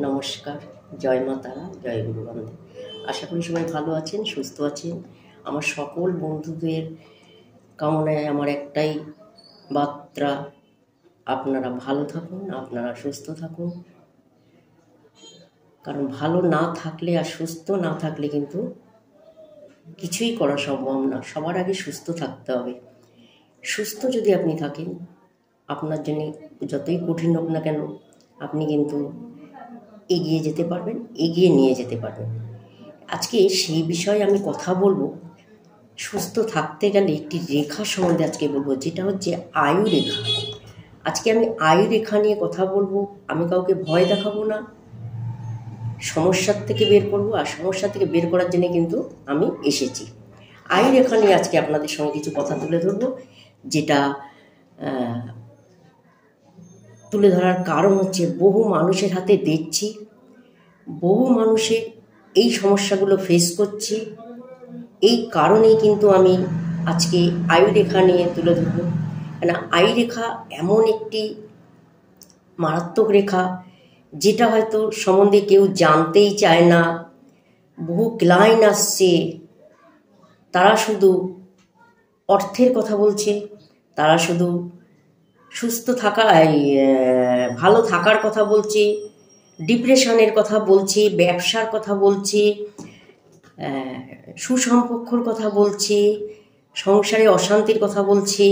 নমস্কার, জয় মা তারা, জয় গুরু বান্ধব। আশা করি সবাই ভালো আছেন, সুস্থ আছেন। আমার সকল বন্ধুদের কামনায় আমার একটাই বার্তা, আপনারা ভালো থাকুন, আপনারা সুস্থ থাকুন। কারণ ভালো না থাকলে আর সুস্থ না থাকলে কিন্তু কিছুই করা সম্ভব না। সবার আগে সুস্থ থাকতে হবে। সুস্থ যদি আপনি থাকেন, আপনার জন্য যতই কঠিন হোক না কেন, আপনি কিন্তু এগিয়ে যেতে পারবেন, এগিয়ে নিয়ে যেতে পারবেন। আজকে সেই বিষয়ে আমি কথা বলবো। সুস্থ থাকতে গেলে একটি রেখা সম্বন্ধে আজকে বলবো, যেটা হচ্ছে আয়ু রেখা। আজকে আমি আয়ু রেখা নিয়ে কথা বলবো। আমি কাউকে ভয় দেখাবো না, সমস্যার থেকে বের করবো, আর সমস্যা থেকে বের করার জন্য কিন্তু আমি এসেছি। আয়ু রেখা নিয়ে আজকে আপনাদের সঙ্গে কিছু কথা তুলে ধরবো, যেটা তুলে ধরার কারণ হচ্ছে বহু মানুষের হাতে দেখছি, বহু মানুষের এই সমস্যাগুলো ফেস করছে। এই কারণেই কিন্তু আমি আজকে আয়ু রেখা নিয়ে তুলে ধরবো। কেন আয়ু রেখা এমন একটি মারাত্মক রেখা, যেটা হয়তো সম্বন্ধে কেউ জানতেই চায় না। বহু ক্লায়েন্ট আসছে, তারা শুধু অর্থের কথা বলছে, তারা শুধু সুস্থ থাকা, ভালো থাকার কথা বলছে, ডিপ্রেশনের কথা বলছে, ব্যবসার কথা বলছে, সুসম্পর্কর কথা বলছে, সংসারে অশান্তির কথা বলছে।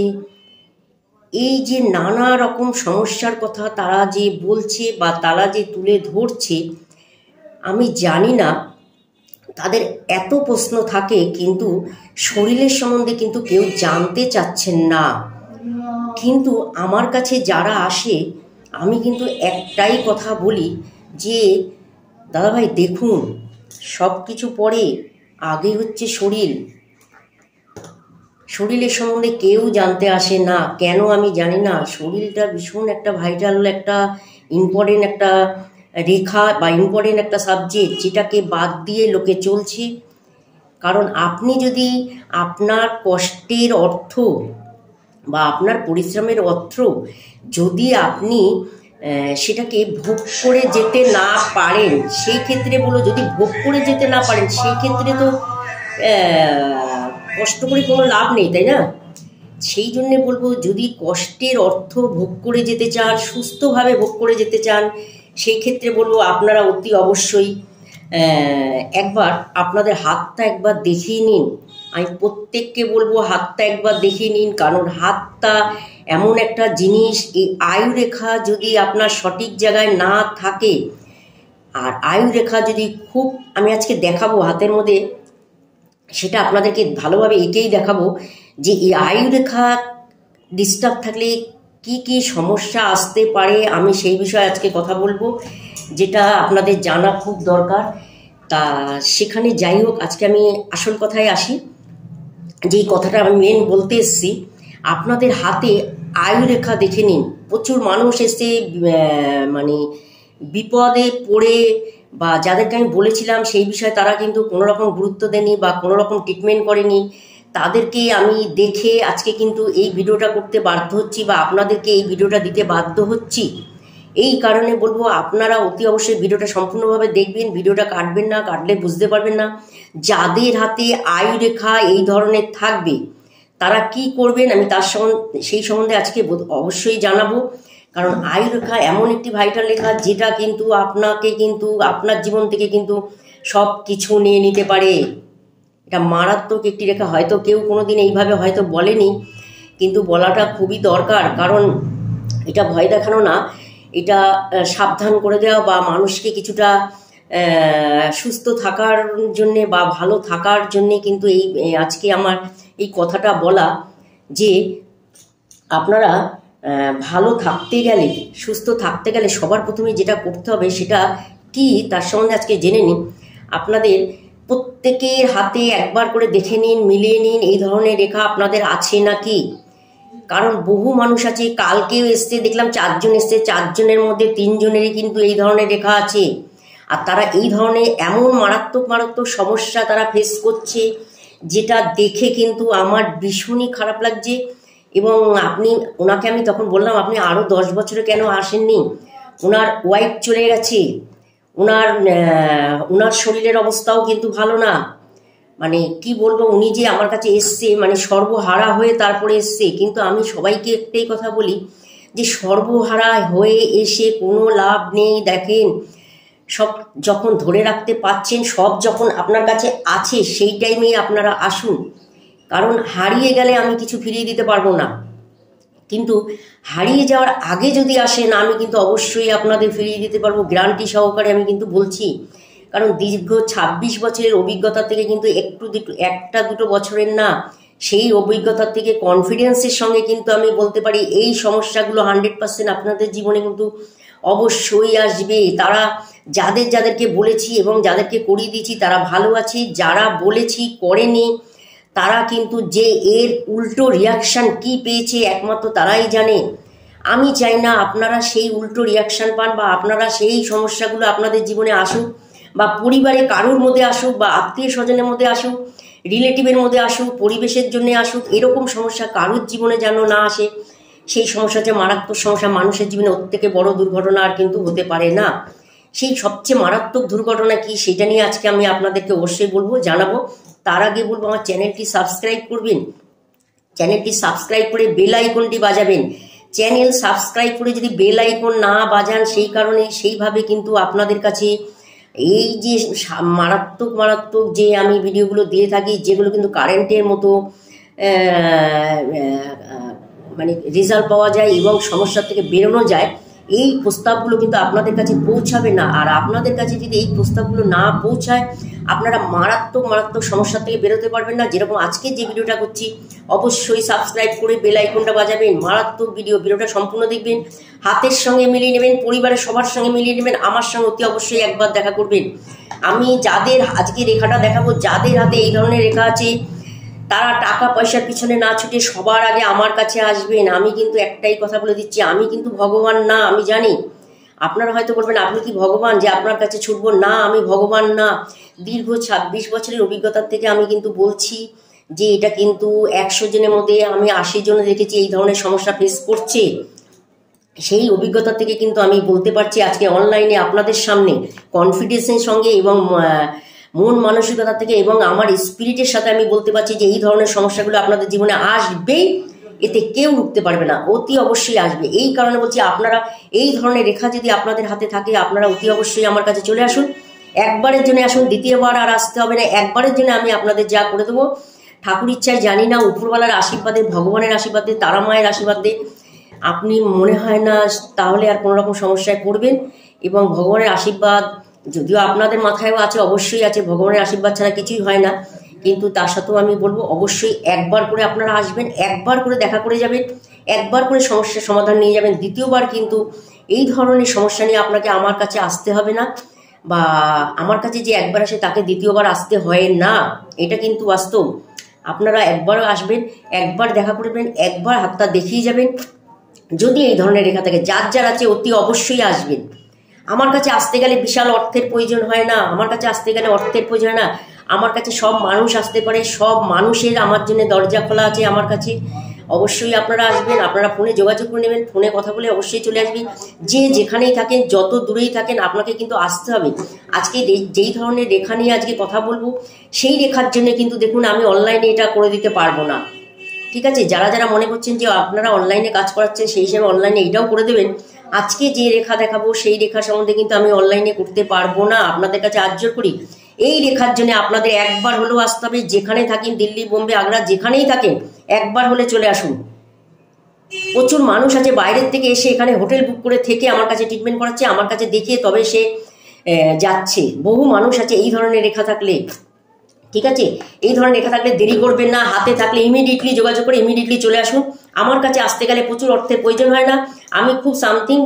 এই যে নানা রকম সমস্যার কথা তারা যে বলছে বা তারা যে তুলে ধরছে, আমি জানি না তাদের এত প্রশ্ন থাকে, কিন্তু শরীরের সম্বন্ধে কিন্তু কেউ জানতে চাচ্ছেন না। কিন্তু আমার কাছে যারা আসে, আমি কিন্তু একটাই কথা বলি যে দাদাভাই দেখুন, সব কিছু পরে, আগে হচ্ছে শরীর। শরীরের সম্বন্ধে কেউ জানতে আসে না, কেন আমি জানি না। শরীরটা ভীষণ একটা ভাইটাল, একটা ইম্পর্টেন্ট একটা রেখা বা ইম্পর্টেন্ট একটা সাবজেক্ট, যেটাকে বাদ দিয়ে লোকে চলছে। কারণ আপনি যদি আপনার কষ্টের অর্থ বা আপনার পরিশ্রমের অর্থ যদি আপনি সেটাকে ভোগ করে যেতে না পারেন, সেই ক্ষেত্রে বলো, যদি ভোগ করে যেতে না পারেন, সেই ক্ষেত্রে তো কষ্ট করে কোনো লাভ নেই, তাই না? সেই জন্যে বলবো, যদি কষ্টের অর্থ ভোগ করে যেতে চান, সুস্থভাবে ভোগ করে যেতে চান, সেই ক্ষেত্রে বলবো আপনারা অতি অবশ্যই একবার আপনাদের হাতটা একবার দেখিয়ে নিন। আমি প্রত্যেককে বলবো হাতটা একবার দেখিয়ে নিন, কারণ হাতটা এমন একটা জিনিস, এই আয়ু রেখা যদি আপনার সঠিক জায়গায় না থাকে, আর আয়ু রেখা যদি খুব, আমি আজকে দেখাবো হাতের মধ্যে, সেটা আপনাদেরকে ভালোভাবে এটাই দেখাবো যে এই আয়ু রেখা ডিস্টার্ব থাকলে কি কি সমস্যা আসতে পারে। আমি সেই বিষয়ে আজকে কথা বলবো, যেটা আপনাদের জানা খুব দরকার। তা সেখানে যাই হোক, আজকে আমি আসল কথায় আসি। যেই কথাটা আমি মেন বলতে এসেছি, আপনাদের হাতে আয়ু রেখা দেখে নিন। প্রচুর মানুষ এসে মানে বিপদে পড়ে, বা যাদেরকে আমি বলেছিলাম সেই বিষয়ে তারা কিন্তু কোনো রকম গুরুত্ব দেয়নি বা কোনো রকম ট্রিটমেন্ট করেনি। তাদেরকে আমি দেখে আজকে কিন্তু এই ভিডিওটা করতে বাধ্য হচ্ছি, বা আপনাদেরকে এই ভিডিওটা দিতে বাধ্য হচ্ছি। এই কারণে বলবো আপনারা অতি অবশ্যই ভিডিওটা সম্পূর্ণভাবে দেখবেন, ভিডিওটা কাটবেন না, কাটলে বুঝতে পারবেন না। যাদের হাতে আয়ু রেখা এই ধরনের থাকবে, তারা কি করবেন আমি সেই সম্বন্ধে আজকে অবশ্যই জানাবো। কারণ আয়ু রেখা এমন একটি ভাইটাল রেখা, যেটা কিন্তু আপনাকে কিন্তু আপনার জীবন থেকে কিন্তু সব কিছু নিয়ে নিতে পারে। এটা মারাত্মক একটি রেখা। হয়তো কেউ কোনোদিন এইভাবে হয়তো বলেনি, কিন্তু বলাটা খুবই দরকার। কারণ এটা ভয় দেখানো না, এটা সাবধান করে দেওয়া, বা মানুষকে কিছুটা সুস্থ থাকার জন্যে বা ভালো থাকার জন্যে কিন্তু এই আজকে আমার এই কথাটা বলা, যে আপনারা ভালো থাকতে গেলে, সুস্থ থাকতে গেলে সবার প্রথমে যেটা করতে হবে সেটা কি, তার সম্বন্ধে আজকে জেনে নিন। আপনাদের প্রত্যেকের হাতে একবার করে দেখে নিন, মিলিয়ে নিন এই ধরনের রেখা আপনাদের আছে নাকি। কারণ বহু মানুষ আছে, কালকেও এসছে দেখলাম 4 জন এসছে, 4 জনের মধ্যে 3 জনেরই কিন্তু এই ধরনের রেখা আছে। আর তারা এই ধরনের এমন মারাত্মক মারাত্মক সমস্যা তারা ফেস করছে, যেটা দেখে কিন্তু আমার ভীষণই খারাপ লাগছে। এবং ওনাকে আমি তখন বললাম, আপনি আরও 10 বছরে কেন আসেননি? ওনার ওয়াইফ চলে গেছে, ওনার শরীরের অবস্থাও কিন্তু ভালো না। মানে কি বলবো, উনি যে আমার কাছে এসছে মানে সর্বহারা হয়ে তারপরে এসছে। কিন্তু আমি সবাইকে একটাই কথা বলি যে সর্বহারা হয়ে এসে কোনো লাভ নেই। দেখেন, সব যখন ধরে রাখতে পাচ্ছেন, সব যখন আপনার কাছে আছে, সেই টাইমেই আপনারা আসুন। কারণ হারিয়ে গেলে আমি কিছু ফিরিয়ে দিতে পারবো না, কিন্তু হারিয়ে যাওয়ার আগে যদি আসেন আমি কিন্তু অবশ্যই আপনাদের ফিরিয়ে দিতে পারবো, গ্যারান্টি সহকারে আমি কিন্তু বলছি। কারণ দীর্ঘ 26 বছরের অভিজ্ঞতা থেকে কিন্তু একটা দুটো বছরের না, সেই অভিজ্ঞতার থেকে কনফিডেন্সের সঙ্গে কিন্তু আমি বলতে পারি এই সমস্যাগুলো 100% আপনাদের জীবনে কিন্তু অবশ্যই আসবে। তারা যাদেরকে বলেছি এবং যাদেরকে করিয়ে দিয়েছি তারা ভালো আছে, যারা বলেছি করেনি তারা কিন্তু যে এর উল্টো রিয়াকশান কি পেয়েছে একমাত্র তারাই জানে। আমি চাই না আপনারা সেই উল্টো রিয়াকশান পান, বা আপনারা সেই সমস্যাগুলো আপনাদের জীবনে আসুক, বা পরিবারে কারোর মধ্যে আসুক, বা আত্মীয় স্বজনের মধ্যে আসুক, রিলেটিভের মধ্যে আসুক, পরিবেশের জন্য আসুক, এরকম সমস্যা কারোর জীবনে যেন না আসে। সেই সমস্যা যে মারাত্মক সমস্যা, মানুষের জীবনে ওর থেকে বড় দুর্ঘটনা আর কিন্তু হতে পারে না। সেই সবচেয়ে মারাত্মক দুর্ঘটনা কি সেটা নিয়ে আজকে আমি আপনাদেরকে অবশ্যই বলবো, জানাবো। তার আগে বলবো আমার চ্যানেলটি সাবস্ক্রাইব করবেন, চ্যানেলটি সাবস্ক্রাইব করে বেল আইকনটি বাজাবেন। চ্যানেল সাবস্ক্রাইব করে যদি বেল আইকন না বাজান, সেই কারণে সেইভাবে কিন্তু আপনাদের কাছে এই যে মারাত্মক যে আমি ভিডিওগুলো দিয়ে থাকি, যেগুলো কিন্তু কারেন্টের মতো মানে রেজাল্ট পাওয়া যায় এবং সমস্যার থেকে বেরোনো যায়, এই প্রস্তাবগুলো কিন্তু আপনাদের কাছে পৌঁছাবে না। আর আপনাদের কাছে যদি এই প্রস্তাবগুলো না পৌঁছায়, আপনারা মারাত্মক সমস্যা থেকে বেরোতে পারবেন না। যেরকম আজকে যে ভিডিওটা করছি, অবশ্যই সাবস্ক্রাইব করে বেল আইকনটা বাজাবেন। মারাত্মক ভিডিওটা সম্পূর্ণ দেখবেন, হাতের সঙ্গে মিলিয়ে নেবেন, পরিবারের সবার সঙ্গে মিলিয়ে নেবেন, আমার সঙ্গে অতি অবশ্যই একবার দেখা করবেন। আমি যাদের আজকে রেখাটা দেখাবো, যাদের হাতে এই ধরনের রেখা আছে, তারা টাকা পয়সার পিছনে না ছুটে সবার আগে আমার কাছে আসবেন। আমি কিন্তু একটাই কথা বলে দিচ্ছি, আমি কিন্তু ভগবান না, আমি জানি। আপনারা হয়তো বলবেন আপনি কি ভগবান যে আপনার কাছে ছুটবো? না, আমি ভগবান না। দীর্ঘ 26 বছরের অভিজ্ঞতার থেকে আমি কিন্তু বলছি যে এটা কিন্তু 100 জনের মধ্যে আমি 80 জন দেখেছি এই ধরনের সমস্যা ফেস করছে। সেই অভিজ্ঞতা থেকে কিন্তু আমি বলতে পারছি আজকে অনলাইনে আপনাদের সামনে কনফিডেন্সের সঙ্গে এবং মন মানসিকতা থেকে এবং আমার স্পিরিটের সাথে আমি বলতে পারছি যে এই ধরনের সমস্যাগুলো আপনাদের জীবনে আসবেই, এতে কেউ রুখতে পারবে না, অতি অবশ্যই আসবে। এই কারণে বলছি, আপনারা এই ধরনের রেখা যদি আপনাদের হাতে থাকে, আপনারা অতি অবশ্যই আমার কাছে চলে আসুন। একবারের জন্য আসুন, দ্বিতীয়বার আর আসতে হবে না। একবারের জন্য আমি আপনাদের যা করে দেবো, ঠাকুর ইচ্ছায় জানি না, উপরওয়ালার আশীর্বাদে, ভগবানের আশীর্বাদে, তারা মায়ের আশীর্বাদে আপনি মনে হয় না তাহলে আর কোনো রকম সমস্যায় পড়বেন। এবং ভগবানের আশীর্বাদ যদিও আপনাদের মাথায়ও আছে, অবশ্যই আছে, ভগবানের আশীর্বাদ ছাড়া কিছুই হয় না। কিন্তু তার সাথেও আমি বলবো অবশ্যই একবার করে আপনারা আসবেন, একবার করে দেখা করে যাবেন, একবার করে সমস্যার সমাধান নিয়ে যাবেন। দ্বিতীয়বার কিন্তু এই ধরনের সমস্যা নিয়ে আপনাকে আমার কাছে আসতে হবে না, বা আমার কাছে যে একবার আসে তাকে দ্বিতীয়বার আসতে হয় না, এটা কিন্তু বাস্তব। আপনারা একবারও আসবেন, একবার দেখা করবেন, একবার হাতটা দেখিয়ে যাবেন। যদি এই ধরনের রেখা থাকে, যার আছে অতি অবশ্যই আসবেন। আমার কাছে আসতে গেলে বিশাল অর্থের প্রয়োজন হয় না, আমার কাছে আসতে গেলে অর্থের প্রয়োজন হয় না। আমার কাছে সব মানুষ আসতে পারে, সব মানুষের আমার জন্য দরজা খোলা আছে আমার কাছে। অবশ্যই আপনারা আসবেন, আপনারা ফোনে যোগাযোগ করে নেবেন, ফোনে কথা বলে অবশ্যই চলে আসবেন। যে যেখানেই থাকেন, যত দূরেই থাকেন, আপনাকে কিন্তু আসতে হবে। আজকে যেই ধরনের রেখা নিয়ে আজকে কথা বলবো, সেই রেখার জন্য কিন্তু দেখুন আমি অনলাইনে এটা করে দিতে পারবো না, ঠিক আছে? যারা মনে করছেন যে আপনারা অনলাইনে কাজ করাচ্ছেন, সেই হিসেবে অনলাইনে এটাও করে দেবেন। আজকে যে রেখা দেখাবো সেই রেখা সম্বন্ধে কিন্তু আমি অনলাইনে করতে পারবো না, আপনাদের কাছে আর্য করি। এই রেখার জন্য আপনাদের একবার হলেও আসতে হবে, যেখানে থাকেন, দিল্লি, বোম্বে, আগ্রা, যেখানেই থাকেন, একবার হলে চলে আসুন। প্রচুর মানুষ আছে বাইরের থেকে এসে এখানে হোটেল বুক করে থেকে আমার কাছে ট্রিটমেন্ট করাচ্ছে, আমার কাছে দেখিয়ে তবে সে যাচ্ছে। বহু মানুষ আছে এই ধরনের রেখা থাকলে, ঠিক আছে? এই ধরনের রেখা থাকলে দেরি করবেন না, হাতে থাকলে ইমিডিয়েটলি যোগাযোগ করে ইমিডিয়েটলি চলে আসুন। আমার কাছে আসতে গেলে প্রচুর অর্থের প্রয়োজন হয় না। আমি খুব সামথিং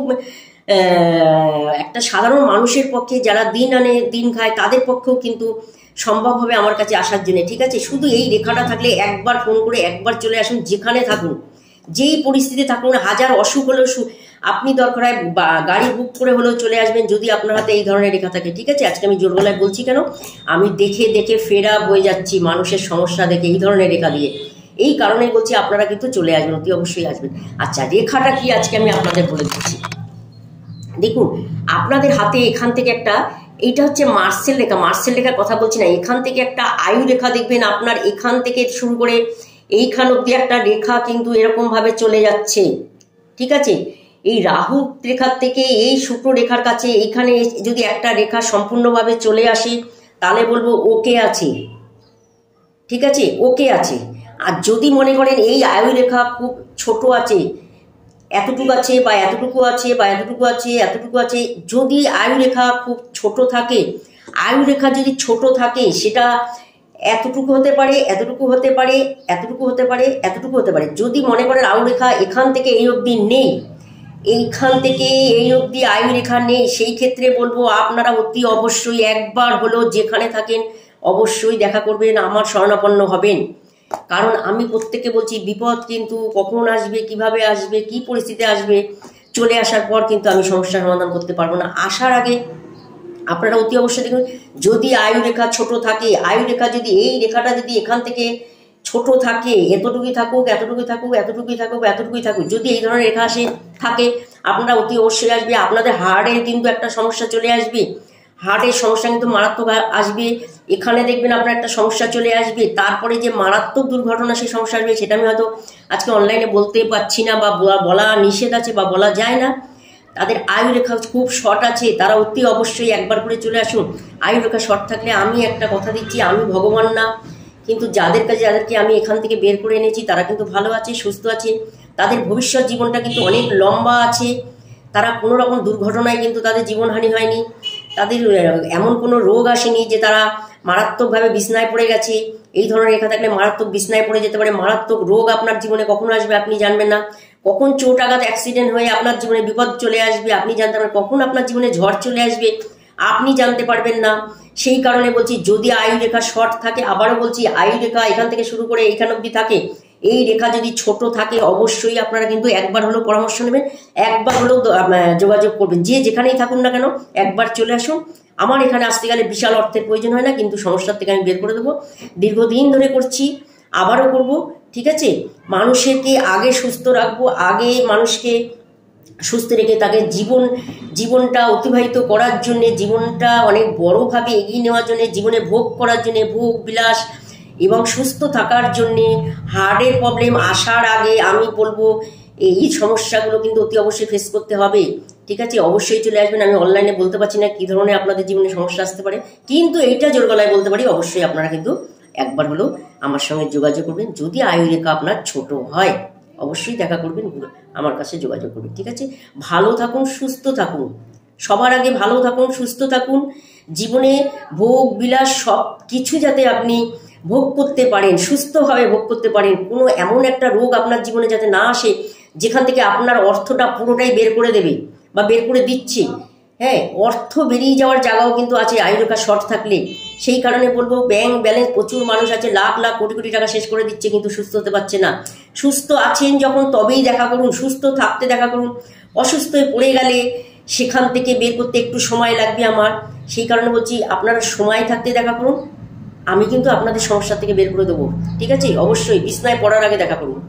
একটা সাধারণ মানুষের পক্ষে, যারা দিন আনে দিন খায়, তাদের পক্ষেও কিন্তু সম্ভব হবে আমার কাছে আসার জন্য, ঠিক আছে? শুধু এই রেখাটা থাকলে একবার ফোন করে একবার চলে আসুন, যেখানে থাকুন, যেই পরিস্থিতি থাকুন, হাজার অসুখ হলেও আপনি দরকার হয় গাড়ি বুক করে হলেও চলে আসবেন, যদি আপনার হাতে এই ধরনের রেখা থাকে, ঠিক আছে? আজকে আমি জোর গলায় বলছি কেন, আমি দেখে ফেরা হয়ে যাচ্ছি মানুষের সমস্যা দেখে এই ধরনের রেখা দিয়ে। এই কারণে বলছি আপনারা কিন্তু চলে আসবেন, অতি অবশ্যই আসবেন। আচ্ছা, রেখাটা কি আজকে আমি আপনাদের বলে দিচ্ছি। দেখুন আপনাদের হাতে এখান থেকে একটা, এইটা হচ্ছে মার্সেল রেখা, মার্সেল রেখার কথা বলছি না, এখান থেকে একটা আয়ু রেখা দেখবেন আপনার এখান থেকে শুরু করে এইখান অবধি একটা রেখা কিন্তু এরকম ভাবে চলে যাচ্ছে, ঠিক আছে। এই রাহু রেখার থেকে এই শুক্র রেখার কাছে এইখানে যদি একটা রেখা সম্পূর্ণভাবে চলে আসে তাহলে বলবো ওকে আছে, ঠিক আছে, ওকে আছে। আর যদি মনে করেন এই আয়ু রেখা খুব ছোট আছে, এতটুকু আছে বা এতটুকু আছে বা এতটুকু আছে এতটুকু আছে, যদি আয়ু রেখা খুব ছোট থাকে, আয়ু রেখা যদি ছোট থাকে সেটা এতটুকু হতে পারে, এতটুকু হতে পারে, এতটুকু হতে পারে, এতটুকু হতে পারে। যদি মনে করেন আয়ু রেখা এখান থেকে এই অবধি নেই, এইখান থেকে এই অবধি আয়ু রেখা নেই, সেই ক্ষেত্রে বলবো আপনারা অতি অবশ্যই একবার হলো যেখানে থাকেন অবশ্যই দেখা করবেন, আমার শরণাপন্ন হবেন। কারণ আমি প্রত্যেককে বলছি বিপদ কিন্তু কখন আসবে, কিভাবে আসবে, কি পরিস্থিতি আসবে, চলে আসার পর কিন্তু আমি সমস্যার সমাধান করতে পারবো না। আসার আগে আপনারা অতি অবশ্যই দেখুন, যদি আয়ু রেখা ছোট থাকে, আয়ু রেখা যদি এই রেখাটা যদি এখান থেকে ছোট থাকে, এতটুকুই থাকুক, এতটুকুই থাকুক, এতটুকুই থাকুক, এতটুকুই থাকুক, যদি এই ধরনের রেখা আসে থাকে, আপনারা অতি অবশ্যই আসবে, আপনাদের হার্টের কিন্তু একটা সমস্যা চলে আসবে, হার্টের সমস্যা কিন্তু মারাত্মক আসবে। এখানে দেখবেন আপনার একটা সমস্যা চলে আসবে, তারপরে যে মারাত্মক দুর্ঘটনা সেই সমস্যা আসবে সেটা আমি হয়তো আজকে অনলাইনে বলতে পারছি না, বা বলা নিষেধ আছে বা বলা যায় না। তাদের আয়ু রেখা খুব শর্ট আছে, তারা অতি অবশ্যই একবার করে চলে আসুন। আয়ু রেখা শর্ট থাকলে আমি একটা কথা দিচ্ছি, আমি ভগবান না, কিন্তু যাদেরকে আমি এখান থেকে বের করে এনেছি তারা কিন্তু ভালো আছে, সুস্থ আছে, তাদের ভবিষ্যৎ জীবনটা কিন্তু অনেক লম্বা আছে, তারা কোনো রকম দুর্ঘটনায় কিন্তু তাদের জীবনহানি হয়নি, তাদের এমন কোনো রোগ আসেনি যে তারা মারাত্মকভাবে বিছনায় পড়ে গেছে। এই ধরনের রেখা থাকলে মারাত্মক বিছনায় পড়ে যেতে পারে, মারাত্মক রোগ আপনার জীবনে কখনো আসবে আপনি জানবেন না, কখন চোট আঘাত অ্যাক্সিডেন্ট হয়ে আপনার জীবনে বিপদ চলে আসবে আপনি জানতে পারবেন, কখন আপনার জীবনে ঝড় চলে আসবে আপনি জানতে পারবেন না। সেই কারণে বলছি যদি আয়ু রেখা শর্ট থাকে, আবারও বলছি আয়ু রেখা এখান থেকে শুরু করে এইখান অবধি থাকে, এই রেখা যদি ছোট থাকে অবশ্যই আপনারা কিন্তু একবার হলেও পরামর্শ নেবেন, একবার হলেও যোগাযোগ করবেন, যে যেখানেই থাকুন না কেন একবার চলে আসুন। আমার এখানে আসতে গেলে বিশাল অর্থের প্রয়োজন হয় না, কিন্তু সমস্যার থেকে আমি বের করে দেবো, দীর্ঘদিন ধরে করছি, আবারও করব, ঠিক আছে। মানুষকে আগে সুস্থ রাখবো, আগে মানুষকে সুস্থ রেখে তাকে জীবনটা অতিবাহিত করার জন্যে, জীবনটা অনেক বড়োভাবে এগিয়ে নেওয়ার জন্যে, জীবনে ভোগ করার জন্যে, ভোগ বিলাস এবং সুস্থ থাকার জন্যে, হার্টের প্রবলেম আসার আগে আমি বলবো এই সমস্যাগুলো কিন্তু অতি অবশ্যই ফেস করতে হবে, ঠিক আছে। অবশ্যই চলে আসবেন, আমি অনলাইনে বলতে পারছি না কী ধরনের আপনাদের জীবনে সমস্যা আসতে পারে, কিন্তু এইটা জোর গলায় বলতে পারি অবশ্যই আপনারা কিন্তু একবার হলেও আমার সঙ্গে যোগাযোগ করবেন। যদি আয়ু রেখা আপনার ছোট হয় অবশ্যই দেখা করবেন, আমার কাছে যোগাযোগ করবেন, ঠিক আছে। ভালো থাকুন, সুস্থ থাকুন, সবার আগে ভালো থাকুন, সুস্থ থাকুন, জীবনে ভোগ বিলাস সব কিছু যাতে আপনি ভোগ করতে পারেন, সুস্থভাবে ভোগ করতে পারেন, কোনো এমন একটা রোগ আপনার জীবনে যাতে না আসে যেখান থেকে আপনার অর্থটা পুরোটাই বের করে দেবে বা বের করে দিচ্ছে। হ্যাঁ, অর্থ বেরিয়ে যাওয়ার জায়গাও কিন্তু আছে আয়ু রেখা শর্ট থাকলে। সেই কারণে বলবো ব্যাংক ব্যালেন্স প্রচুর মানুষ আছে, লাখ লাখ কোটি কোটি টাকা শেষ করে দিচ্ছে কিন্তু সুস্থ হতে পারছে না। সুস্থ আছেন যখন তবেই দেখা করুন, সুস্থ থাকতে দেখা করুন, অসুস্থ হয়ে পড়ে গেলে সেখান থেকে বের করতে একটু সময় লাগবে আমার। সেই কারণে বলছি আপনারা সময় থাকতে দেখা করুন, আমি কিন্তু আপনাদের সমস্যা থেকে বের করে দেবো, ঠিক আছে। অবশ্যই বিছনায় পড়ার আগে দেখা করুন,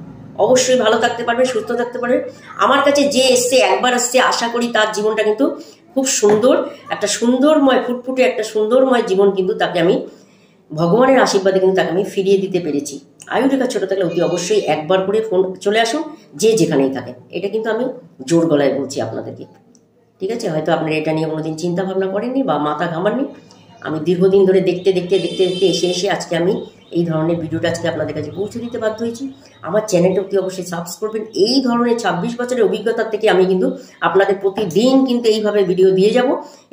অবশ্যই ভালো থাকতে পারবে, সুস্থ থাকতে পারবে। আমার কাছে যে এসছে একবার এসছে, আশা করি তার জীবনটা কিন্তু খুব সুন্দর, একটা সুন্দরময় ফুটফুটে একটা সুন্দরময় জীবন কিন্তু তাকে আমি ভগবানের আশীর্বাদে কিন্তু তাকে আমি ফিরিয়ে দিতে পেরেছি। আয়ু রেখা ছোটো থাকলে অতি অবশ্যই একবার করে ফোন চলে আসুন, যে যেখানেই থাকেন, এটা কিন্তু আমি জোর গলায় বলছি আপনাদেরকে, ঠিক আছে। হয়তো আপনারা এটা নিয়ে কোনোদিন চিন্তা ভাবনা করেননি বা মাথা ঘামাননি, আমি দীর্ঘদিন ধরে দেখতে এসে আজকে আমি এই ধরনের ভিডিওটা আজকে আপনাদের কাছে পৌঁছে দিতে বাধ্য হয়েছি। আমার চ্যানেলটা অতি অবশ্যই সাবস্ক্রাইব করবেন। এই ধরনের 26 বছরের অভিজ্ঞতার থেকে আমি কিন্তু আপনাদের প্রতিদিন কিন্তু এইভাবে ভিডিও দিয়ে যাব,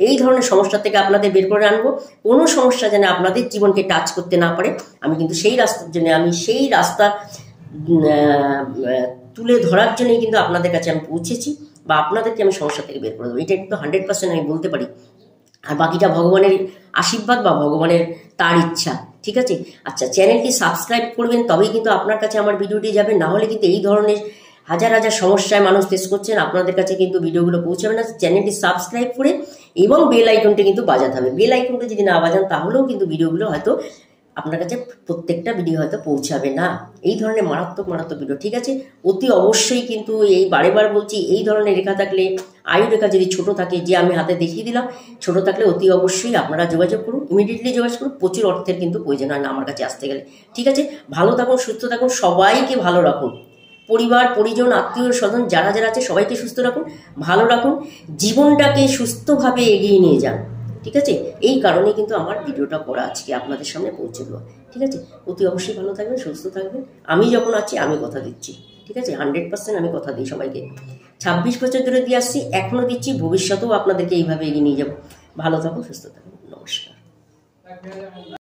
এই ধরনের সমস্যা থেকে আপনাদের বের করে আনবো। কোনো সমস্যা যেন আপনাদের জীবনকে টাচ করতে না পারে, আমি কিন্তু সেই রাস্তার জন্য, আমি সেই রাস্তা তুলে ধরার জন্যই কিন্তু আপনাদের কাছে আমি পৌঁছেছি, বা আপনাদেরকে আমি সমস্যা থেকে বের করে দেবো, এটা কিন্তু 100% আমি বলতে পারি। আর বাকিটা ভগবানের আশীর্বাদ বা ভগবানের তার ইচ্ছা, ঠিক আছে। আচ্ছা, চ্যানেলটি সাবস্ক্রাইব করবেন, তবেই কিন্তু আপনার কাছে আমার ভিডিওটি যাবে, না হলে কিন্তু এই ধরনের হাজার হাজার সমস্যায় মানুষ ফেস করছেন, আপনাদের কাছে কিন্তু ভিডিওগুলো পৌঁছাবে না। চ্যানেলটি সাবস্ক্রাইব করে এবং বেল আইকনটি কিন্তু বাজাতে হবে, বেল আইকনটা যদি না বাজান তাহলেও কিন্তু ভিডিওগুলো হয়তো আপনার কাছে প্রত্যেকটা ভিডিও হয়তো পৌঁছাবে না। এই ধরনের মারাত্মক মারাত্মক ভিডিও, ঠিক আছে? অতি অবশ্যই কিন্তু এই বারে বলছি, এই ধরনের রেখা থাকলে, আয়ু রেখা যদি ছোট থাকে, যে আমি হাতে দেখিয়ে দিলাম, ছোট থাকলে অতি অবশ্যই আপনারা যোগাযোগ করুন, ইমিডিয়েটলি যোগাযোগ করুন। প্রচুর অর্থের কিন্তু প্রয়োজন হয় না আমার কাছে আসতে গেলে, ঠিক আছে? ভালো থাকুন, সুস্থ থাকুন, সবাইকে ভালো রাখুন, পরিবার পরিজন আত্মীয় স্বজন যারা যারা আছে সবাইকে সুস্থ রাখুন, ভালো রাখুন, জীবনটাকে সুস্থভাবে এগিয়ে নিয়ে যান, ঠিক আছে? এই কারণে কিন্তু আমার ভিডিওটা করা আজকে আপনাদের সামনে পৌঁছে দেওয়া, ঠিক আছে? অতি অবশ্যই ভালো থাকবেন, সুস্থ থাকবেন। আমি যখন আছি আমি কথা দিচ্ছি, ঠিক আছে? 100% আমি কথা দিই সবাইকে। 26 বছর ধরে দিয়ে আসছি, এখনও দিচ্ছি, ভবিষ্যতেও আপনাদেরকে এইভাবে এগিয়ে নিয়ে যাবো। ভালো থাকুন, সুস্থ থাকুন, নমস্কার।